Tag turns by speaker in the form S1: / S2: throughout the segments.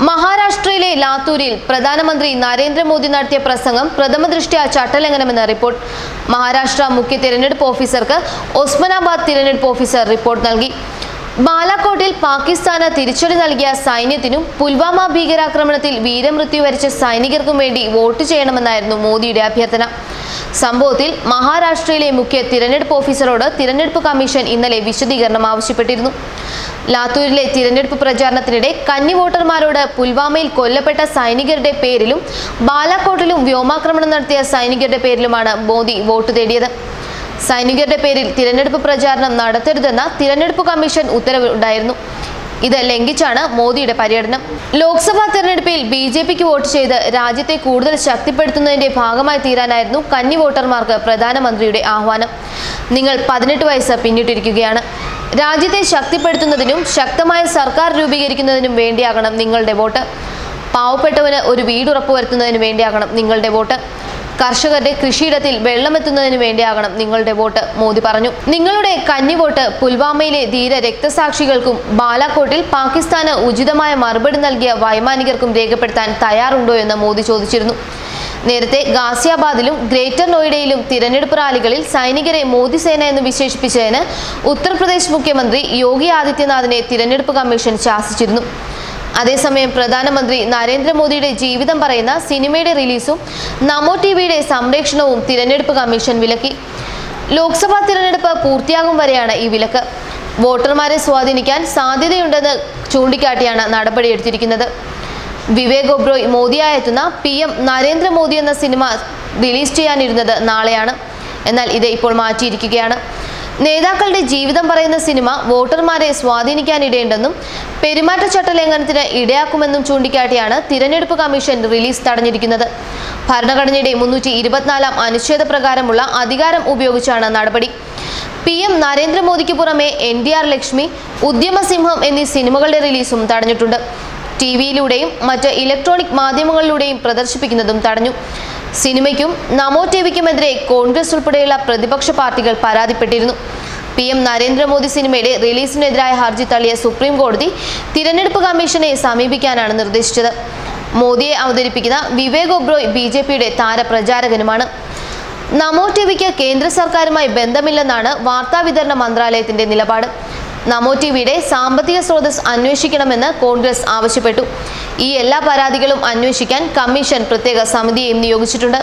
S1: മഹാരാഷ്ട്രയിലെ ലാത്തൂരിൽ പ്രധാനമന്ത്രി നരേന്ദ്രമോദി നടത്തിയ പ്രസംഗം പ്രഥമദൃഷ്ട്യാ ചട്ടലംഘനമെന്ന് റിപ്പോർട്ട്. മഹാരാഷ്ട്ര മുഖ്യ തിരഞ്ഞെടുപ്പ് ഓഫീസർക്ക് ഒസ്മാനാബാദ് തിരഞ്ഞെടുപ്പ് ഓഫീസർ റിപ്പോർട്ട് നൽകി. ബാലാകോട്ടിൽ പാകിസ്ഥാന് തിരിച്ചടി നൽകിയ സൈന്യത്തിനും പുൽവാമ ഭീകരാക്രമണത്തിൽ വീരമൃത്യു വരിച്ച സൈനികർക്കും വേണ്ടി വോട്ട് ചെയ്യണമെന്നായിരുന്നു മോദിയുടെ അഭ്യർത്ഥന. സംഭവത്തിൽ മഹാരാഷ്ട്രയിലെ മുഖ്യ തിരഞ്ഞെടുപ്പ് ഓഫീസറോട് തിരഞ്ഞെടുപ്പ് കമ്മീഷൻ ഇന്നലെ വിശദീകരണം ആവശ്യപ്പെട്ടിരുന്നു. ലാത്തൂരിലെ തിരഞ്ഞെടുപ്പ് പ്രചാരണത്തിനിടെ കന്നി വോട്ടർമാരോട് പുൽവാമയിൽ കൊല്ലപ്പെട്ട സൈനികരുടെ പേരിലും ബാലാകോട്ടിലും വ്യോമാക്രമണം നടത്തിയ സൈനികരുടെ പേരിലുമാണ് മോദി വോട്ട് തേടിയത്. സൈനികരുടെ പേരിൽ തിരഞ്ഞെടുപ്പ് പ്രചാരണം നടത്തരുതെന്ന തിരഞ്ഞെടുപ്പ് കമ്മീഷൻ ഉത്തരവുണ്ടായിരുന്നു. ഇത് ലംഘിച്ചാണ് മോദിയുടെ പര്യടനം. ലോക്സഭാ തെരഞ്ഞെടുപ്പിൽ BJPക്ക് വോട്ട് ചെയ്ത് രാജ്യത്തെ കൂടുതൽ ശക്തിപ്പെടുത്തുന്നതിന്റെ ഭാഗമായി തീരാനായിരുന്നു കന്നി വോട്ടർമാർക്ക് പ്രധാനമന്ത്രിയുടെ ആഹ്വാനം. നിങ്ങൾ 18 വയസ്സ് പിന്നിട്ടിരിക്കുകയാണ്. രാജ്യത്തെ ശക്തിപ്പെടുത്തുന്നതിനും ശക്തമായ സർക്കാർ രൂപീകരിക്കുന്നതിനും വേണ്ടിയാകണം നിങ്ങളുടെ വോട്ട്. പാവപ്പെട്ടവന് ഒരു വീട് ഉറപ്പുവരുത്തുന്നതിന് വേണ്ടിയാകണം നിങ്ങളുടെ വോട്ട്. കർഷകരുടെ കൃഷിയിടത്തിൽ വെള്ളമെത്തുന്നതിന് വേണ്ടിയാകണം നിങ്ങളുടെ വോട്ട്, മോദി പറഞ്ഞു. നിങ്ങളുടെ കന്നി വോട്ട് പുൽവാമയിലെ ധീര രക്തസാക്ഷികൾക്കും ബാലാകോട്ടിൽ പാകിസ്ഥാന് ഉചിതമായ മറുപടി നൽകിയ വൈമാനികർക്കും രേഖപ്പെടുത്താൻ തയ്യാറുണ്ടോ എന്ന് മോദി ചോദിച്ചിരുന്നു. നേരത്തെ ഗാസിയാബാദിലും ഗ്രേറ്റർ നോയിഡയിലും തിരഞ്ഞെടുപ്പ് റാലികളിൽ സൈനികരെ മോദി സേന എന്ന് വിശേഷിപ്പിച്ചതിന് ഉത്തർപ്രദേശ് മുഖ്യമന്ത്രി യോഗി ആദിത്യനാഥിനെ തിരഞ്ഞെടുപ്പ് കമ്മീഷൻ ശാസിച്ചിരുന്നു. അതേസമയം പ്രധാനമന്ത്രി നരേന്ദ്രമോദിയുടെ ജീവിതം പറയുന്ന സിനിമയുടെ റിലീസും നമോ ടിവിയുടെ സംപ്രേഷണവും തിരഞ്ഞെടുപ്പ് കമ്മീഷൻ വിലക്കി. ലോക്സഭാ തിരഞ്ഞെടുപ്പ് പൂർത്തിയാകും വരെയാണ് ഈ വിലക്ക്. വോട്ടർമാരെ സ്വാധീനിക്കാൻ സാധ്യതയുണ്ടെന്ന് ചൂണ്ടിക്കാട്ടിയാണ് നടപടിയെടുത്തിരിക്കുന്നത്. വിവേക് ഒബ്രോയ് മോദിയായെത്തുന്ന PM നരേന്ദ്രമോദി എന്ന സിനിമ റിലീസ് ചെയ്യാനിരുന്നത് നാളെയാണ്. എന്നാൽ ഇത് ഇപ്പോൾ മാറ്റിയിരിക്കുകയാണ്. നേതാക്കളുടെ ജീവിതം പറയുന്ന സിനിമ വോട്ടർമാരെ സ്വാധീനിക്കാനിടയുണ്ടെന്നും പെരുമാറ്റച്ചട്ട ലംഘനത്തിന് ഇടയാക്കുമെന്നും ചൂണ്ടിക്കാട്ടിയാണ് തിരഞ്ഞെടുപ്പ് കമ്മീഷൻ റിലീസ് തടഞ്ഞിരിക്കുന്നത്. ഭരണഘടനയുടെ 324 അനുച്ഛേദ പ്രകാരമുള്ള അധികാരം ഉപയോഗിച്ചാണ് നടപടി. PM നരേന്ദ്രമോദിക്ക് പുറമെ NTR ലക്ഷ്മി, ഉദ്യമസിംഹം എന്നീ സിനിമകളുടെ റിലീസും തടഞ്ഞിട്ടുണ്ട്. ടിവിയിലൂടെയും മറ്റ് ഇലക്ട്രോണിക് മാധ്യമങ്ങളിലൂടെയും പ്രദർശിപ്പിക്കുന്നതും തടഞ്ഞു. സിനിമയ്ക്കും നമോ ടിവിക്കുമെതിരെ കോൺഗ്രസ് ഉൾപ്പെടെയുള്ള പ്രതിപക്ഷ പാർട്ടികൾ പരാതിപ്പെട്ടിരുന്നു. PM നരേന്ദ്രമോദി സിനിമയുടെ റിലീസിനെതിരായ ഹർജി തള്ളിയ സുപ്രീം കോടതി തിരഞ്ഞെടുപ്പ് കമ്മീഷനെ സമീപിക്കാനാണ് നിർദ്ദേശിച്ചത്. മോദിയെ അവതരിപ്പിക്കുന്ന വിവേക് ഒബ്രോയ് BJPയുടെ താരപ്രചാരകനുമാണ്. നമോ ടിവിക്ക് കേന്ദ്ര സർക്കാരുമായി ബന്ധമില്ലെന്നാണ് വാർത്താവിതരണ മന്ത്രാലയത്തിന്റെ നിലപാട്. നമോ ടിവിയുടെ സാമ്പത്തിക സ്രോതസ് അന്വേഷിക്കണമെന്ന് കോൺഗ്രസ് ആവശ്യപ്പെട്ടു. ഈ എല്ലാ പരാതികളും അന്വേഷിക്കാൻ കമ്മീഷൻ പ്രത്യേക സമിതിയെയും നിയോഗിച്ചിട്ടുണ്ട്.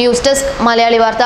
S1: ന്യൂസ് ഡെസ്ക് മലയാളി വാർത്ത.